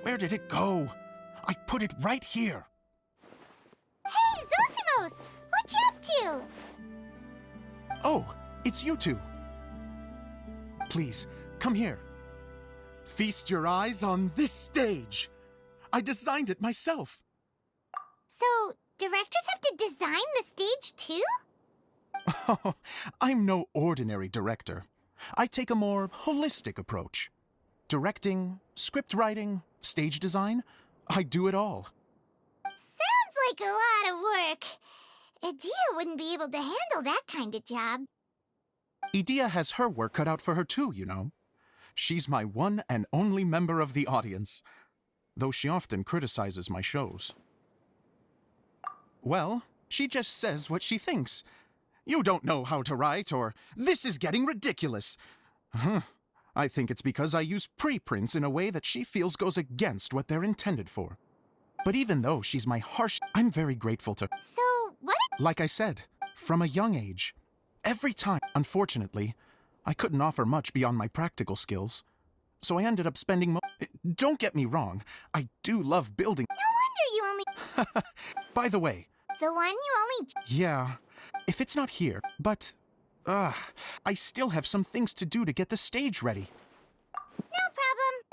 Where did it go? I put it right here. Hey, Zosimos! What you up to? Oh, it's you two. Please, come here. Feast your eyes on this stage. I designed it myself. So, directors have to design the stage too? Oh, I'm no ordinary director. I take a more holistic approach. Directing, script writing, stage design, I do it all. Sounds like a lot of work. Adia wouldn't be able to handle that kind of job. Idea has her work cut out for her too, you know. She's my one and only member of the audience, though she often criticizes my shows. Well, she just says what she thinks. You don't know how to write, or this is getting ridiculous. I think it's because I use preprints in a way that she feels goes against what they're intended for. But even though she's my harsh, I'm very grateful to her. So, what? Like I said, from a young age, every time, unfortunately, I couldn't offer much beyond my practical skills. So I ended up spending Don't get me wrong, I do love building. No wonder you only... By the way... The one you only... Yeah, if it's not here, but... I still have some things to do to get the stage ready. No problem.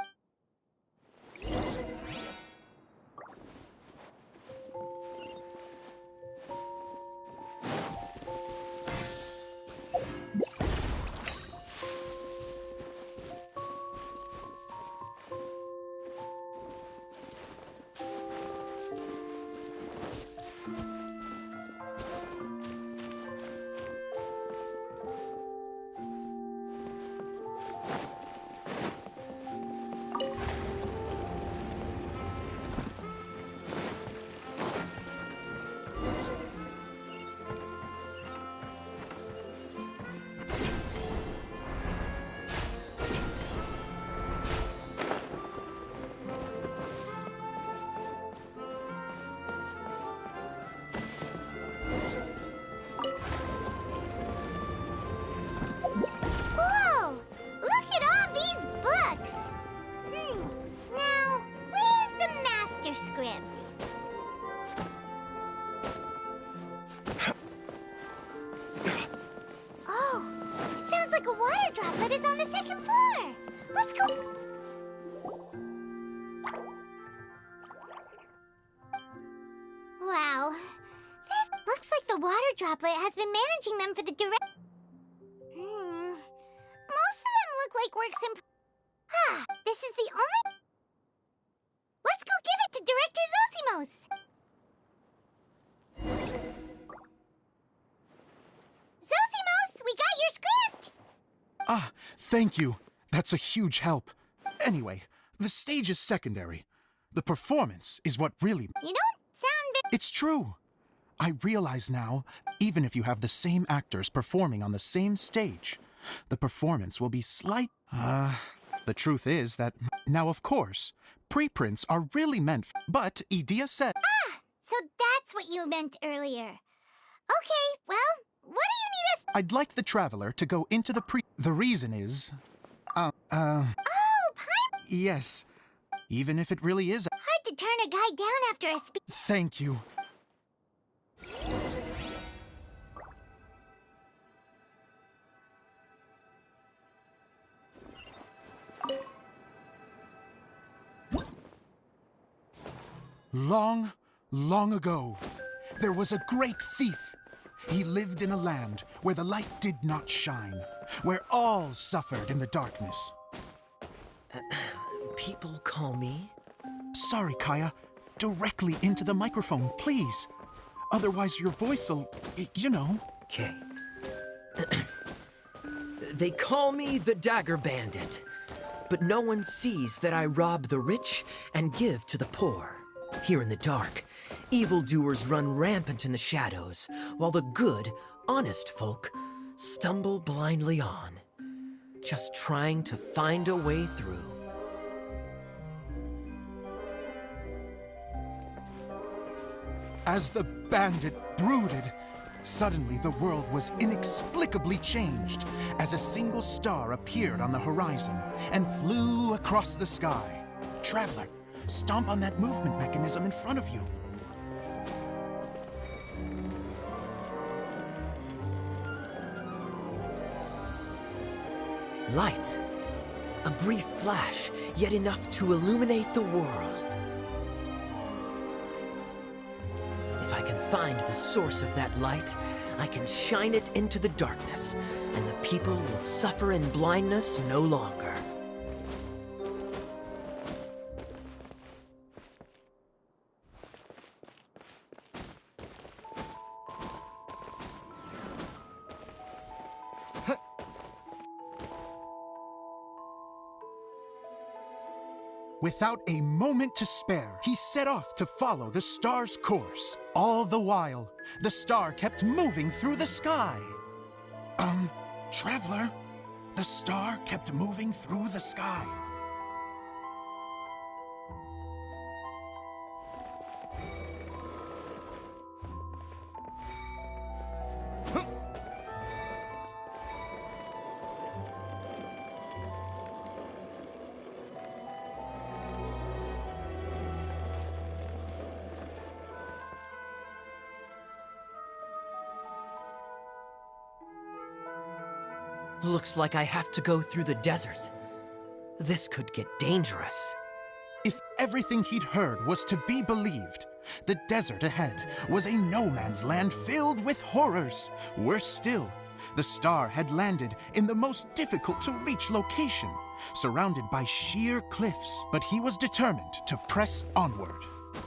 Whoa! Look at all these books! Now, where's the master script? Oh, it sounds like a water droplet is on the second floor. Let's go. Wow, this looks like the water droplet has been managing them for the direct. Most of them look like works in. This is the only. Let's go give it to Director Zosimos. Zosimos, we got your script. Thank you. That's a huge help. Anyway, the stage is secondary. The performance is what really... You don't sound... It's true. I realize now, even if you have the same actors performing on the same stage, the performance will be slight... The truth is that... Now, of course, preprints are really meant for... But Idea said... So that's what you meant earlier. Okay, well, what do you need us... I'd like the Traveler to go into the The reason is... Oh, Pipe! Yes. Even if it really is... Hard to turn a guy down after a speech. Thank you. Long, long ago, there was a great thief. He lived in a land where the light did not shine, where all suffered in the darkness. People call me? Sorry, Kaya. Directly into the microphone, please. Otherwise your voice'll, you know. Okay. They call me the Dagger Bandit, but no one sees that I rob the rich and give to the poor. Here in the dark, evildoers run rampant in the shadows, while the good, honest folk stumble blindly on, just trying to find a way through. As the bandit brooded, suddenly the world was inexplicably changed as a single star appeared on the horizon and flew across the sky. Traveler, Stomp on that movement mechanism in front of you. Light. A brief flash, yet enough to illuminate the world. If I can find the source of that light, I can shine it into the darkness, and the people will suffer in blindness no longer. Without a moment to spare, he set off to follow the star's course. All the while, the star kept moving through the sky. Traveler, the star kept moving through the sky. Looks like I have to go through the desert. This could get dangerous. If everything he'd heard was to be believed, the desert ahead was a no-man's land filled with horrors. Worse still, the star had landed in the most difficult-to-reach location, surrounded by sheer cliffs. But he was determined to press onward.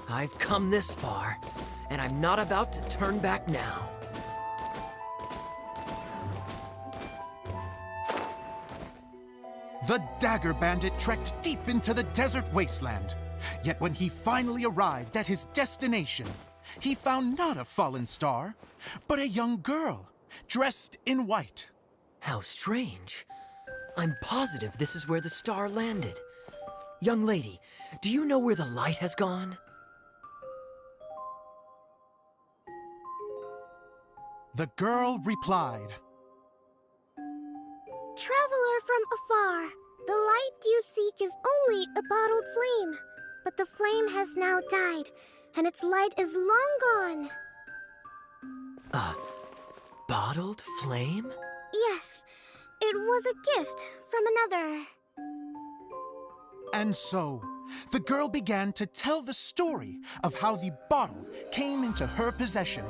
I've come this far, and I'm not about to turn back now. The Dagger Bandit trekked deep into the desert wasteland. Yet when he finally arrived at his destination, he found not a fallen star, but a young girl, dressed in white. How strange. I'm positive this is where the star landed. Young lady, do you know where the light has gone? The girl replied, Traveler from afar, the light you seek is only a bottled flame. But the flame has now died, and its light is long gone. A bottled flame? Yes, it was a gift from another. And so, the girl began to tell the story of how the bottle came into her possession.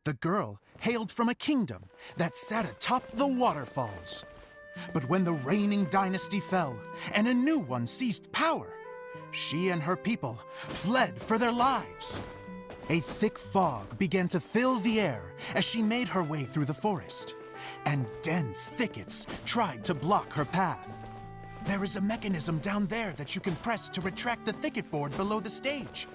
The girl hailed from a kingdom that sat atop the waterfalls. But when the reigning dynasty fell and a new one seized power, she and her people fled for their lives. A thick fog began to fill the air as she made her way through the forest, and dense thickets tried to block her path. There is a mechanism down there that you can press to retract the thicket board below the stage.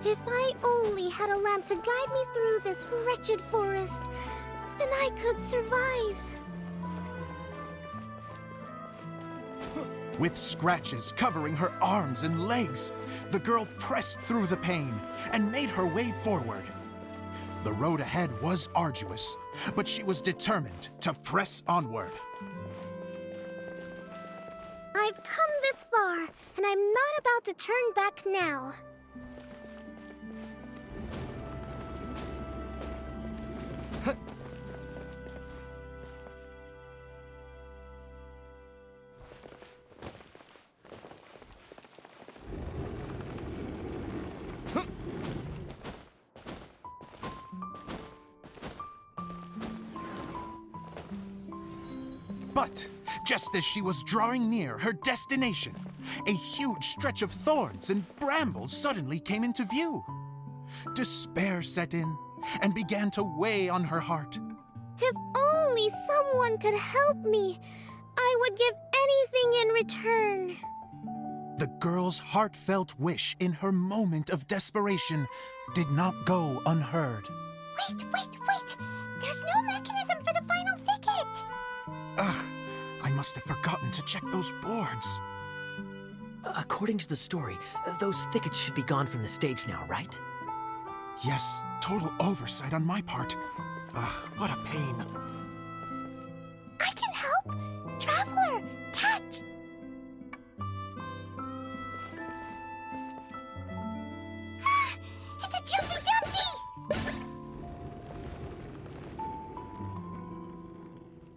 If I only had a lamp to guide me through this wretched forest, then I could survive. With scratches covering her arms and legs, the girl pressed through the pain and made her way forward. The road ahead was arduous, but she was determined to press onward. I've come this far, and I'm not about to turn back now. But just as she was drawing near her destination, a huge stretch of thorns and brambles suddenly came into view. Despair set in and began to weigh on her heart. If only someone could help me, I would give anything in return. The girl's heartfelt wish in her moment of desperation did not go unheard. Wait! There's no mechanism for the final thicket! Ugh, I must have forgotten to check those boards. According to the story, those thickets should be gone from the stage now, right? Yes, total oversight on my part. What a pain. I can help! Traveler, catch! It's a Jumpy Dumpty!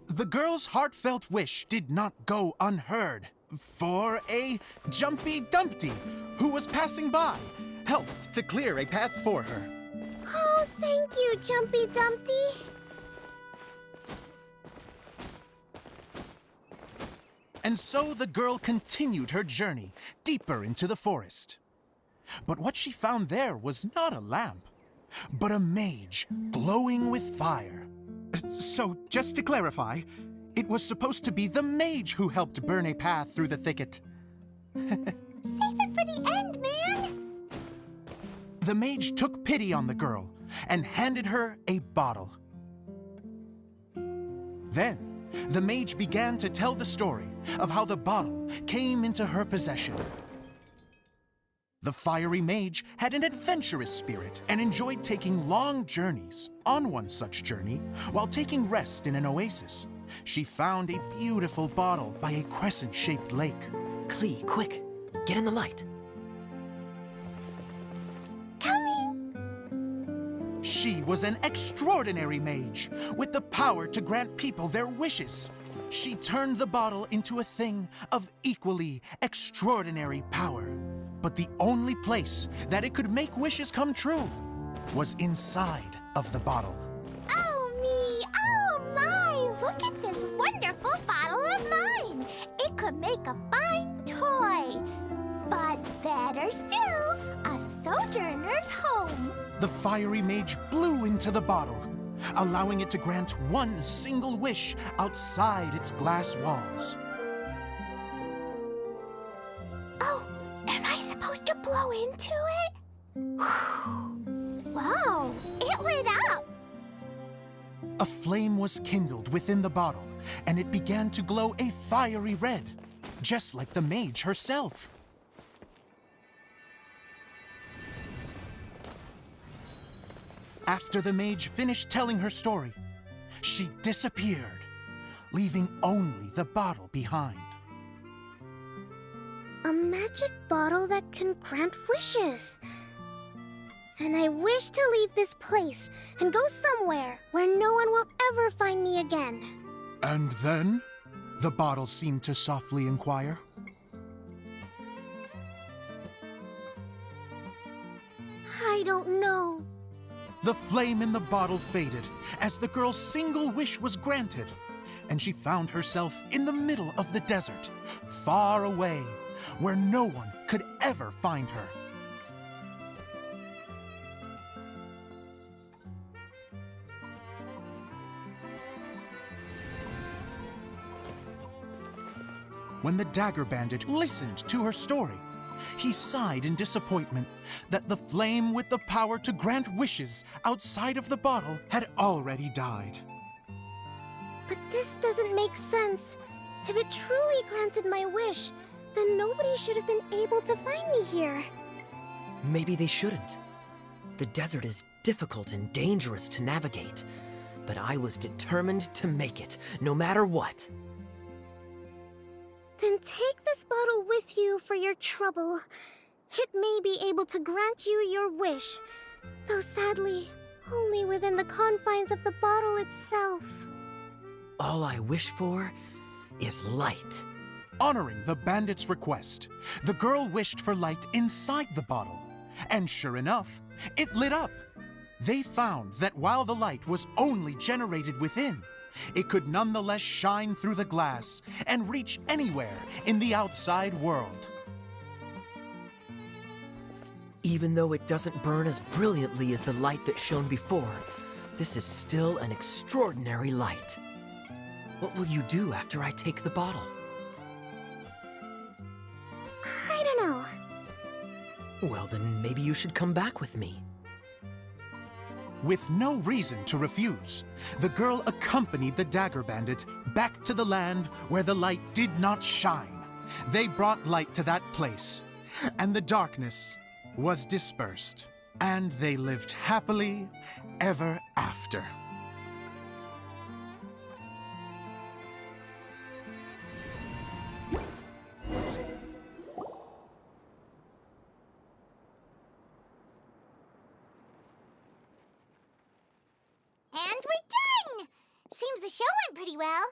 The girl's heartfelt wish did not go unheard. For a Jumpy Dumpty, who was passing by, helped to clear a path for her. Oh, thank you, Jumpy Dumpty. And so the girl continued her journey deeper into the forest. But what she found there was not a lamp, but a mage glowing with fire. So, just to clarify, it was supposed to be the mage who helped burn a path through the thicket. Save it for the end, man! The mage took pity on the girl and handed her a bottle. Then, the mage began to tell the story of how the bottle came into her possession. The fiery mage had an adventurous spirit and enjoyed taking long journeys. On one such journey, while taking rest in an oasis, she found a beautiful bottle by a crescent-shaped lake. Klee, quick, get in the light. Coming! She was an extraordinary mage with the power to grant people their wishes. She turned the bottle into a thing of equally extraordinary power. But the only place that it could make wishes come true was inside of the bottle. Oh me! Oh my! Look at this wonderful bottle of mine! It could make a fine toy! But better still, a sojourner's home! The fiery mage blew into the bottle, allowing it to grant one single wish outside its glass walls. Oh, am I supposed to blow into it? Wow, it lit up! A flame was kindled within the bottle, and it began to glow a fiery red, just like the mage herself. After the mage finished telling her story, she disappeared, leaving only the bottle behind. A magic bottle that can grant wishes. And I wish to leave this place and go somewhere where no one will ever find me again. And then? The bottle seemed to softly inquire. I don't know. The flame in the bottle faded as the girl's single wish was granted, and she found herself in the middle of the desert, far away, where no one could ever find her. When the Dagger Bandit listened to her story, he sighed in disappointment that the flame with the power to grant wishes outside of the bottle had already died. But this doesn't make sense. If it truly granted my wish, then nobody should have been able to find me here. Maybe they shouldn't. The desert is difficult and dangerous to navigate, but I was determined to make it, no matter what. Then take this bottle with you for your trouble. It may be able to grant you your wish, though sadly, only within the confines of the bottle itself. All I wish for is light. Honoring the bandit's request, the girl wished for light inside the bottle, and sure enough, it lit up. They found that while the light was only generated within, it could nonetheless shine through the glass and reach anywhere in the outside world. Even though it doesn't burn as brilliantly as the light that shone before, this is still an extraordinary light. What will you do after I take the bottle? I don't know. Well, then maybe you should come back with me. With no reason to refuse, the girl accompanied the Dagger Bandit back to the land where the light did not shine, they brought light to that place, and the darkness was dispersed, and they lived happily ever after. And we're done! Seems the show went pretty well.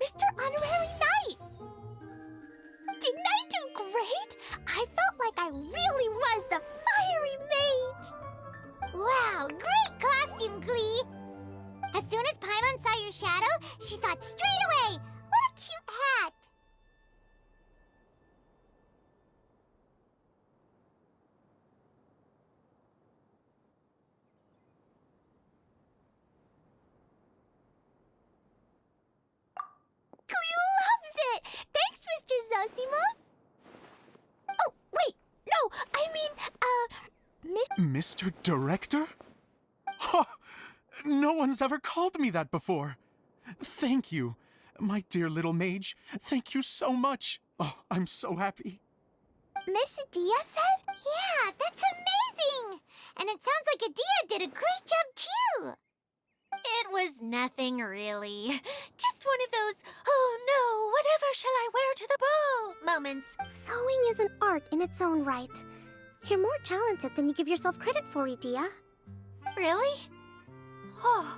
Mr. Honorary Knight! Didn't I do great? I felt like I really was the fiery mage! Wow, great costume, Glee! As soon as Paimon saw your shadow, she thought straight away, what a cute hat! Glee loves it! Thanks, Mr. Zosimos! Oh, wait, no, I mean, Mr. Director? Ha! No one's ever called me that before. Thank you, my dear little mage. Thank you so much. Oh, I'm so happy. Miss Adia said? Yeah, that's amazing! And it sounds like Adia did a great job, too! It was nothing really. Just one of those, oh no, whatever shall I wear to the ball moments. Sewing is an art in its own right. You're more talented than you give yourself credit for, Idia. Really? Oh,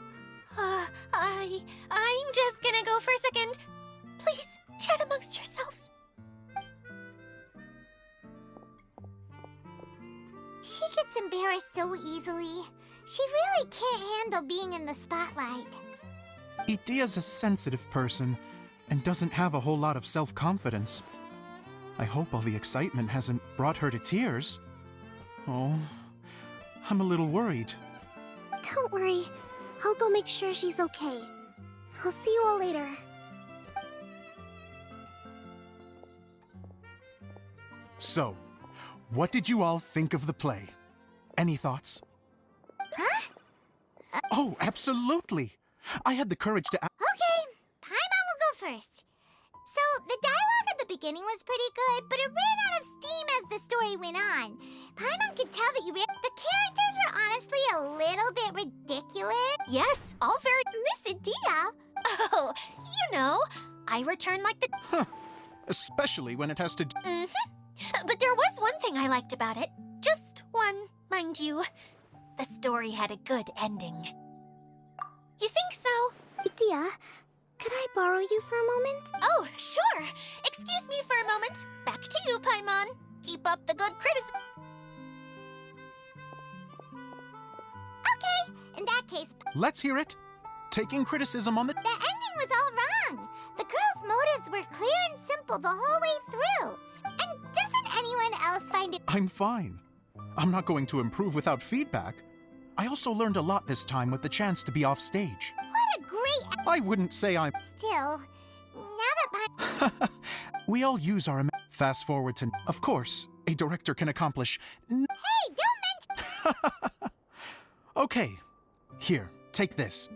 I'm just gonna go for a second. Please, chat amongst yourselves. She gets embarrassed so easily. She really can't handle being in the spotlight. Idia's a sensitive person and doesn't have a whole lot of self-confidence. I hope all the excitement hasn't brought her to tears. Oh, I'm a little worried. Don't worry. I'll go make sure she's okay. I'll see you all later. So, what did you all think of the play? Any thoughts? Huh? Oh, absolutely! I had the courage to Okay, Paimon will go first. So, the dialogue at the beginning was pretty good, but it ran out of steam as the story went on. Paimon could tell that the characters were honestly a little bit ridiculous. Yes, all very... Miss Adia? Oh, you know, I return like the... Huh. Especially when it has to But there was one thing I liked about it. Just one, mind you. The story had a good ending. You think so? Idia, could I borrow you for a moment? Oh, sure. Excuse me for a moment. Back to you, Paimon. Keep up the good criticism. Okay, in that case, Let's hear it. Taking criticism on the... the ending was all wrong. The girl's motives were clear and simple the whole way through. And doesn't anyone else find it... I'm fine. I'm not going to improve without feedback. I also learned a lot this time with the chance to be off stage. What a great... I wouldn't say I'm... Still, now that We all use our... Fast forward to... Of course, a director can accomplish... Hey, don't mention... Okay, here, take this.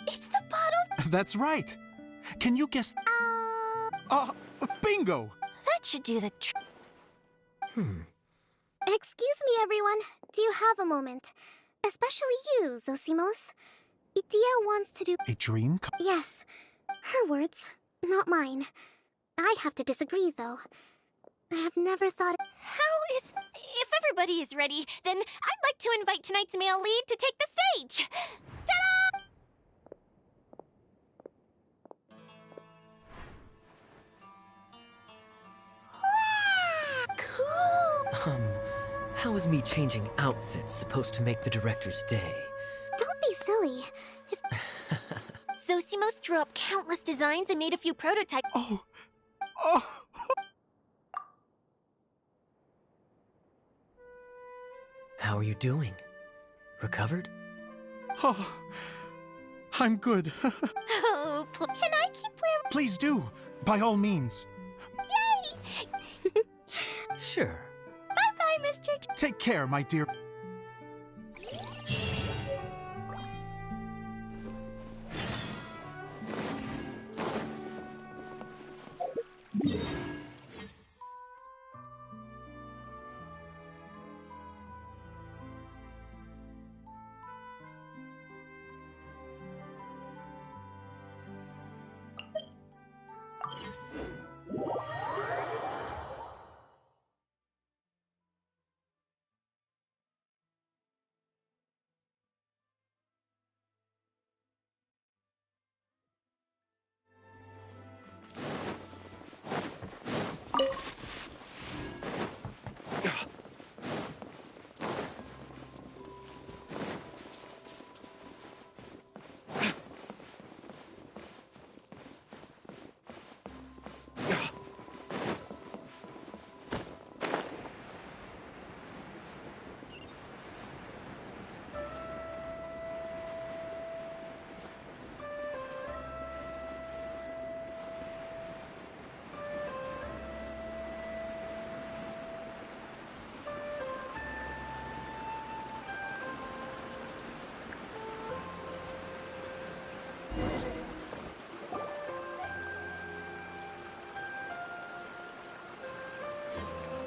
It's the bottle... That's right. Can you guess... Bingo! That should do the trick. Excuse me, everyone. Do you have a moment? Especially you, Zosimos. Idia wants to do... A dream... Yes. Her words, not mine. I'd have to disagree, though. I have never thought... If everybody is ready, then I'd like to invite tonight's male lead to take the stage. Ta-da! Cool! How is me changing outfits supposed to make the director's day? Don't be silly. If... Zosimos drew up countless designs and made a few prototypes. Oh! How are you doing? Recovered? Oh, I'm good. Oh, Can I keep wearing... Please do, by all means. Yay! Sure. Bye-bye, Mr. your... Take care, my dear.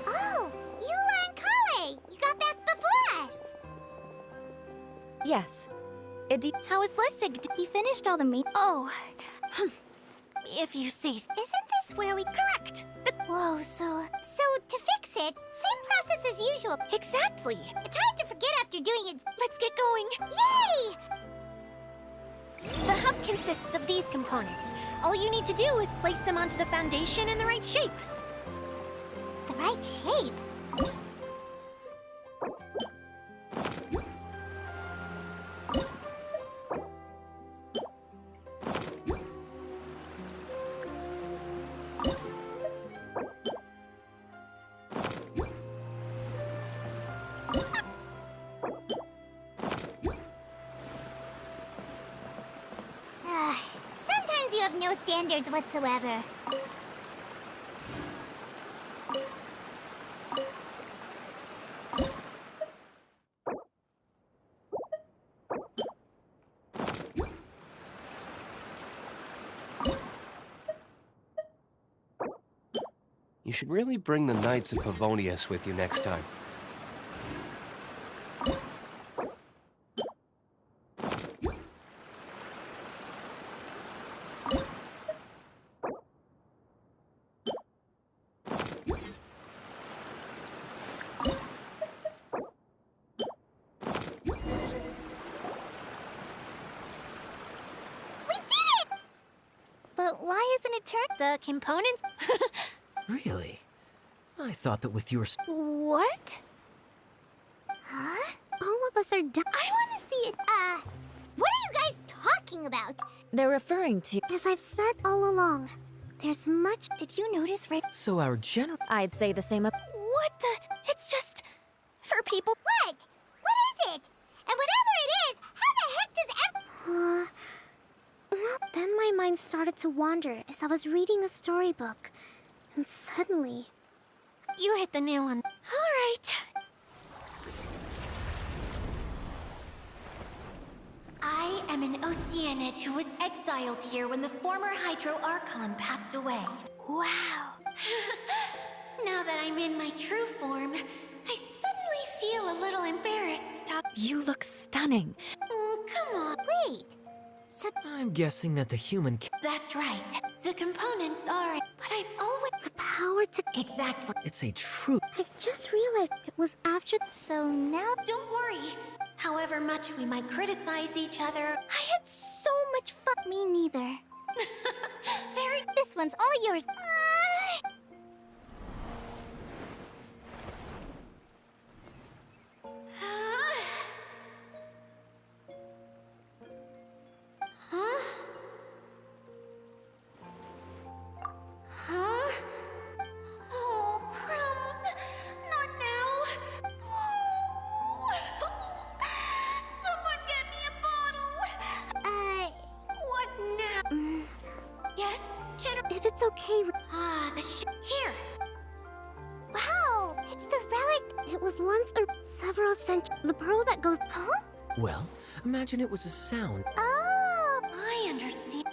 Oh, Eula and Kale! You got back before us! Yes. How is Lissig? He finished all the meat. Oh. If you say... Isn't this where we... Correct. Whoa, so to fix it, same process as usual. Exactly. It's hard to forget after doing it. Let's get going. Yay! The hub consists of these components. All you need to do is place them onto the foundation in the right shape. The right shape. Sometimes you have no standards whatsoever. You should really bring the Knights of Favonius with you next time. We did it! But why isn't it turned? The components... Really? I thought that with your... What? Huh? All of us are done. I want to see it. What are you guys talking about? They're referring to... As I've said all along, there's much... Did you notice right... So our general... I'd say the same up... What the... It's just... For people... What? What is it? And whatever it is, how the heck does Well, then my mind started to wander as I was reading a storybook. And suddenly... You hit the nail on... All right. I am an Oceanid who was exiled here when the former Hydro Archon passed away. Wow. Now that I'm in my true form, I suddenly feel a little embarrassed to talk... You look stunning. Oh, come on. Wait. So I'm guessing that the human... That's right. The components are... But I've always... The power to... Exactly. It's a true... I've just realized it was after... So now... Don't worry. However much we might criticize each other... I had so much fun. Me neither. Very... This one's all yours. Huh? Huh? Oh, crumbs! Not now! Someone get me a bottle! What now? Yes, If it's okay with... Ah, the here! Wow! It's the relic. It was once the pearl that goes. Huh? Well, imagine it was a sound. Oh! I understand.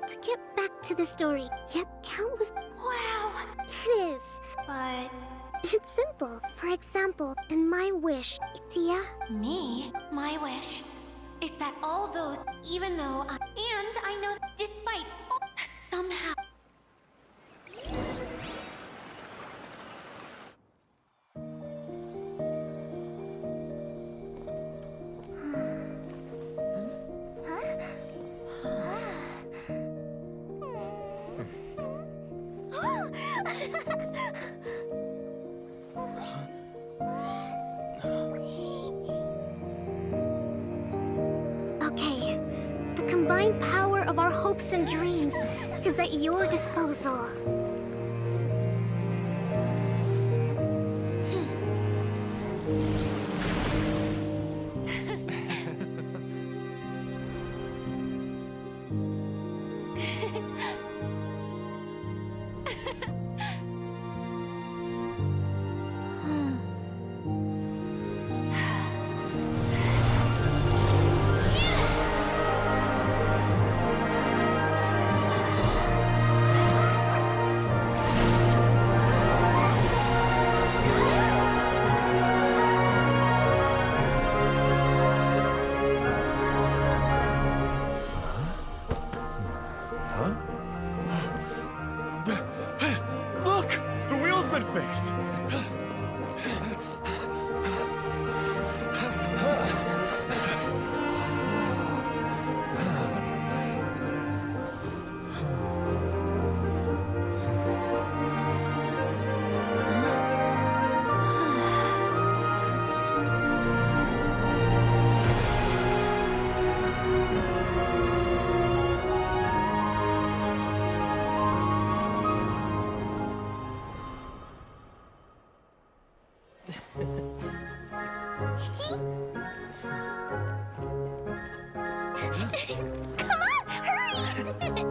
To get back to the story, yep, countless. Wow. It is. But It's simple. For example, in my wish, Itia. me, my wish, is that all those, even though I know that despite all that somehow. Okay, the combined power of our hopes and dreams is at your disposal. Look! The wheel's been fixed! Come on, hurry!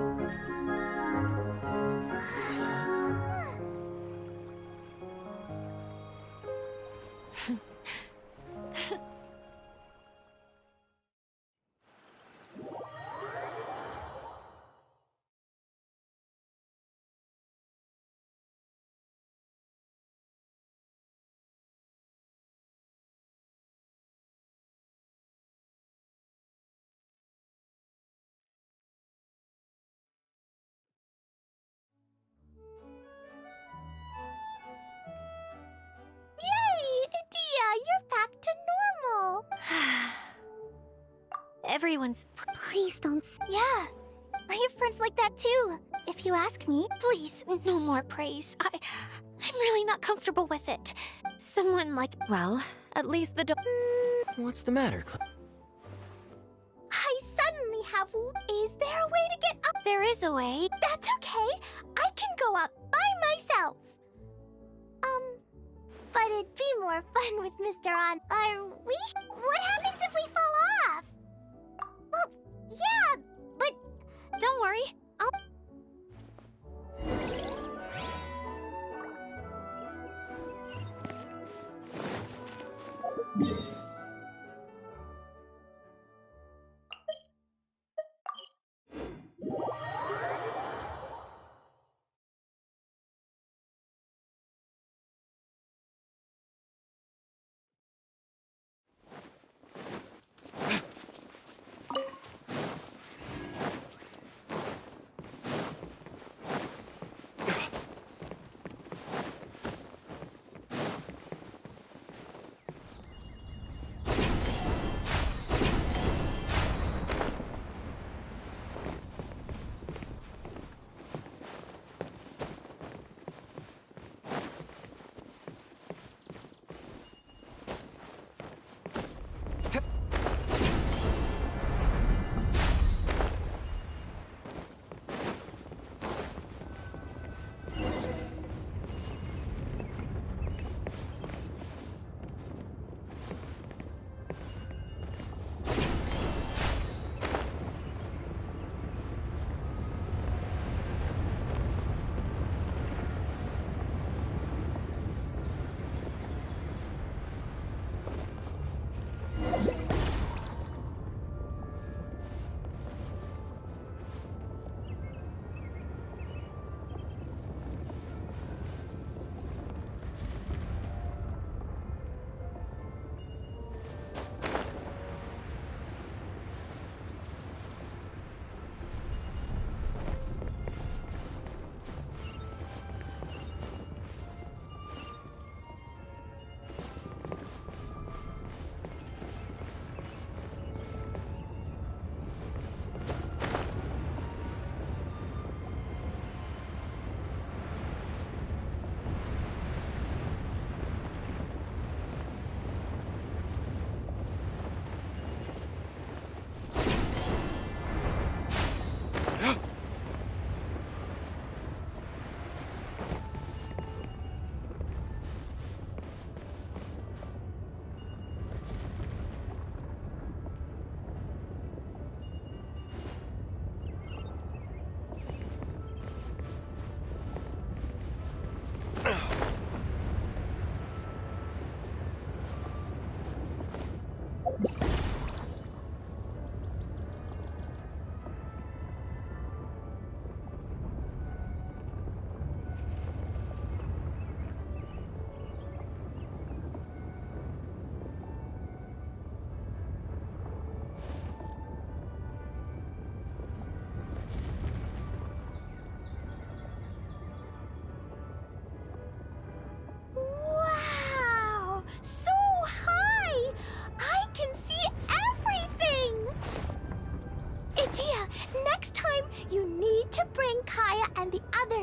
Yay! Dia, you're back to normal. Everyone's. Please don't. Yeah, I have friends like that too. If you ask me, Please, no more praise. I'm really not comfortable with it. Someone like. Well, at least the What's the matter, I suddenly have. Is there a way to get up? There is a way. That's okay. I can go up by myself. But it'd be more fun with Mr. On. Are we? What happens if we fall off? Well, yeah, but Don't worry. I'll.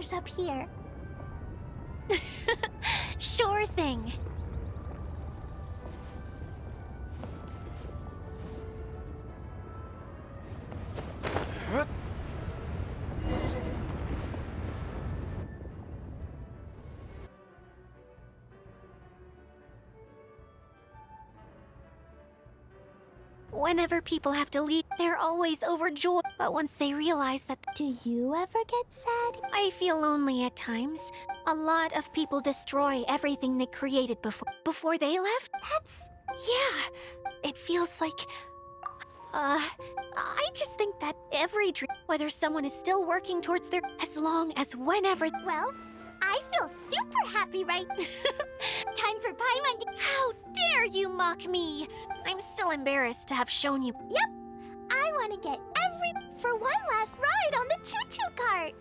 stairs up here. Sure thing. Whenever people have to leave, they're always overjoyed. But once they realize that Do you ever get sad? I feel lonely at times. A lot of people destroy everything they created before they left. Yeah, it feels like I just think that every dream, whether someone is still working towards their, as long as whenever. Well, I feel super happy right Time for Paimon. How dare you mock me! I'm still embarrassed to have shown you. Yep, I want to get for one last ride on the choo-choo cart.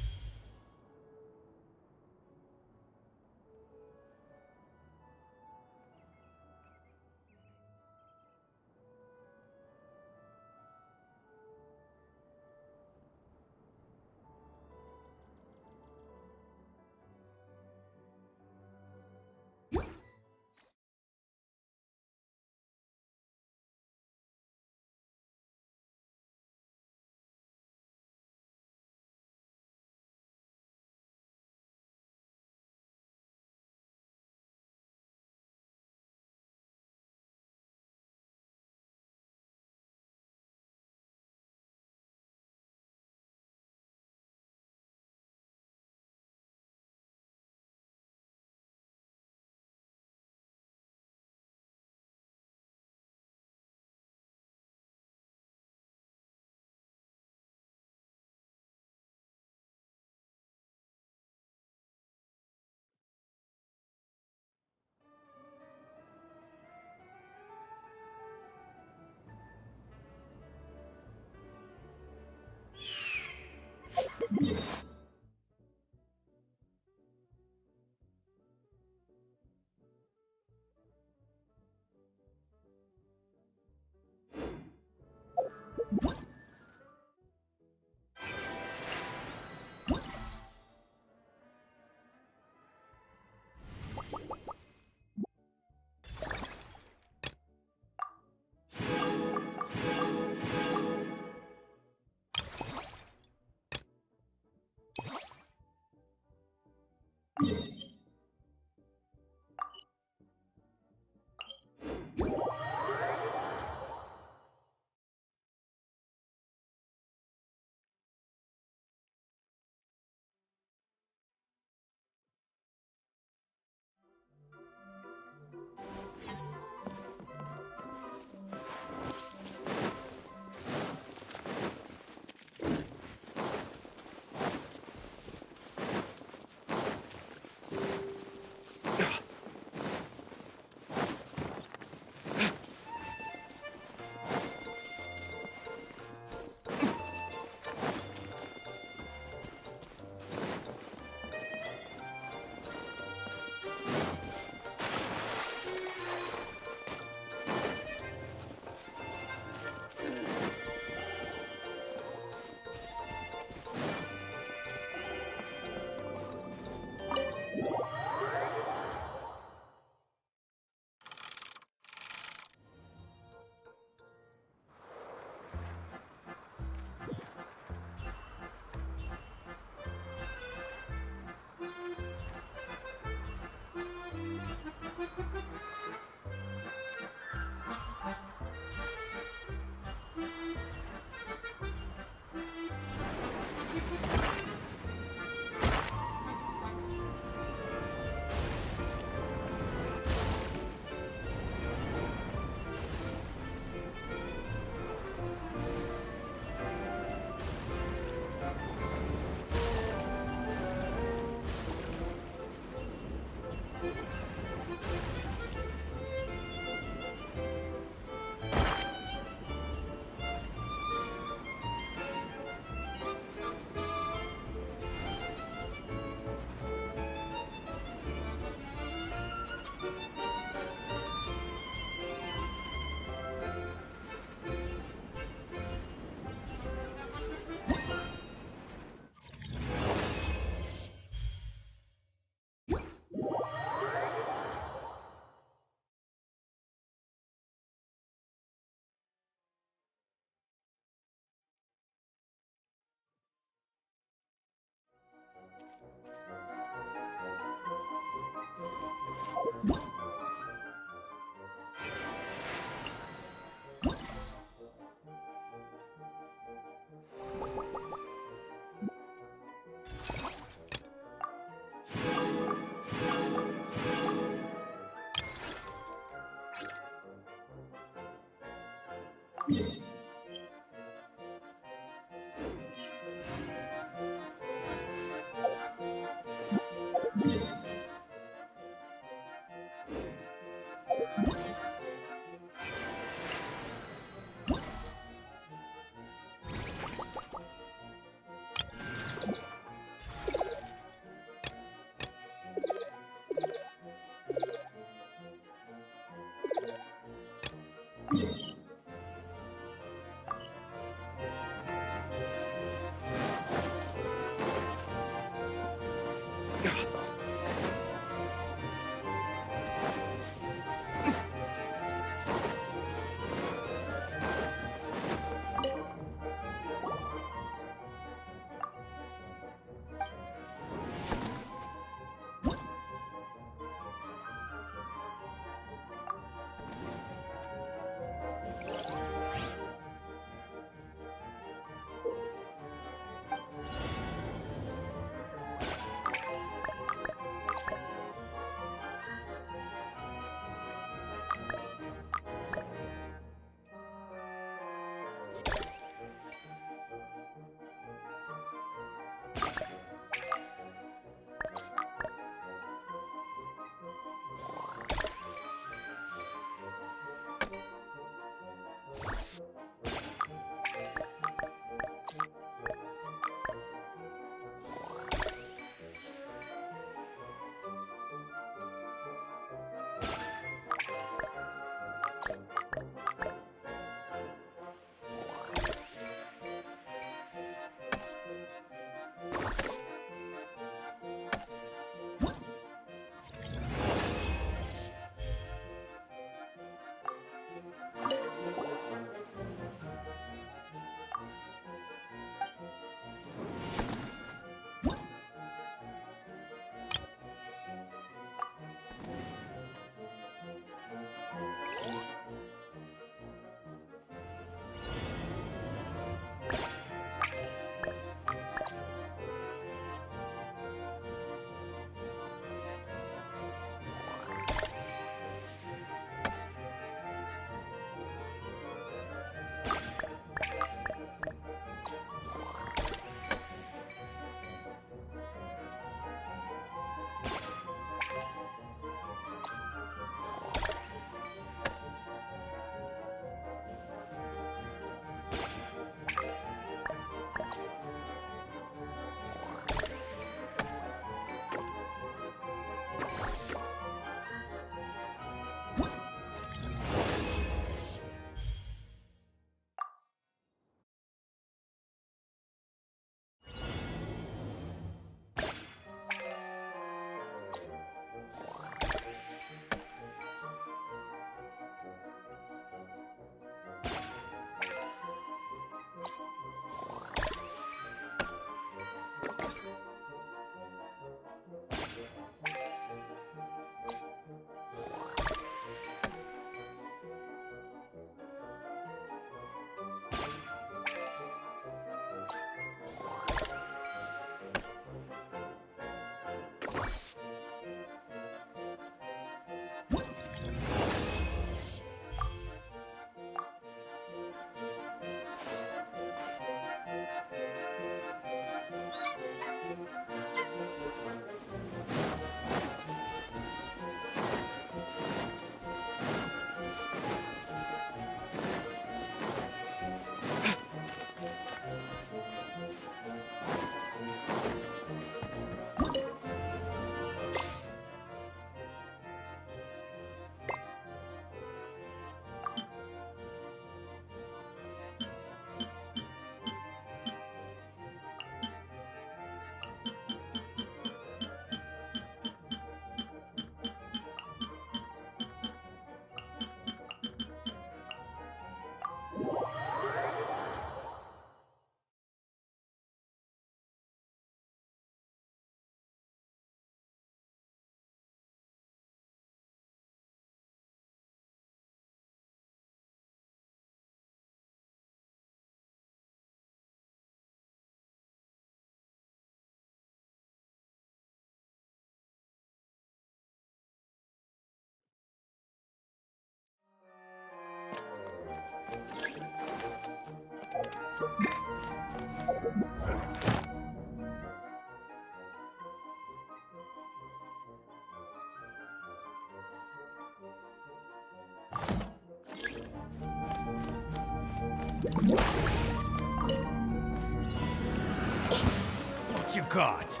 What you got?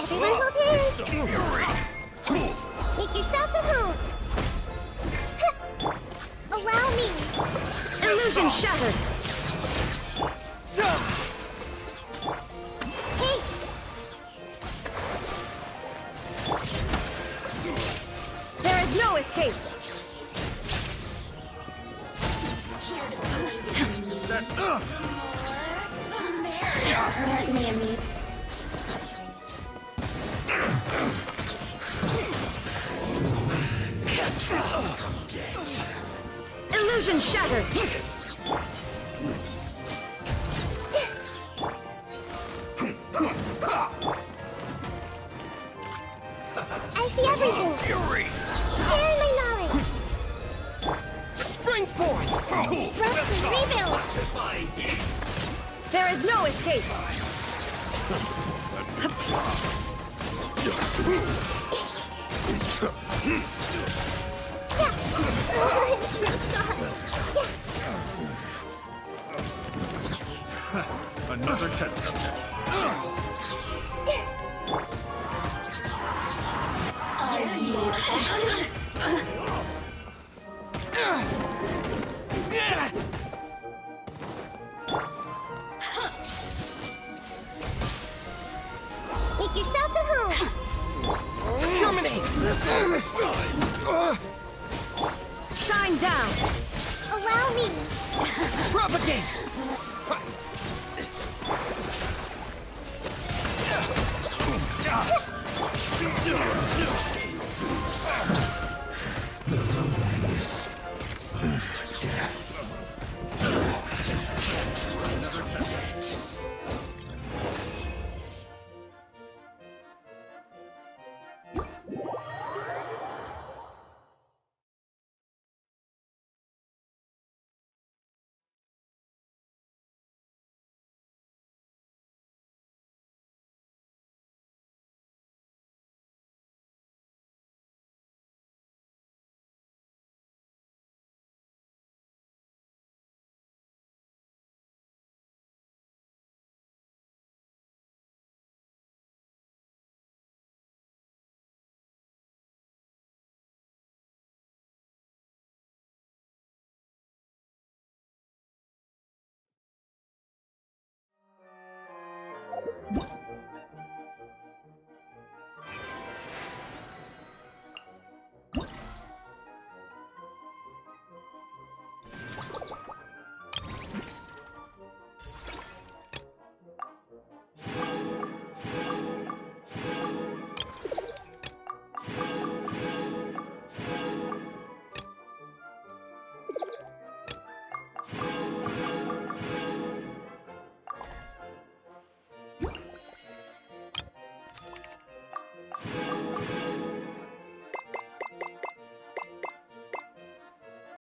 Everyone hold hands. Make yourselves at home. Allow me. Illusion shattered! Hey, There is no escape! Illusion shattered! I see everything. Share my knowledge. Spring forth! Thrust and rebuild. There is no escape! Another test subject. Make yourselves at home. Terminate! Shine down! Allow me. Propagate!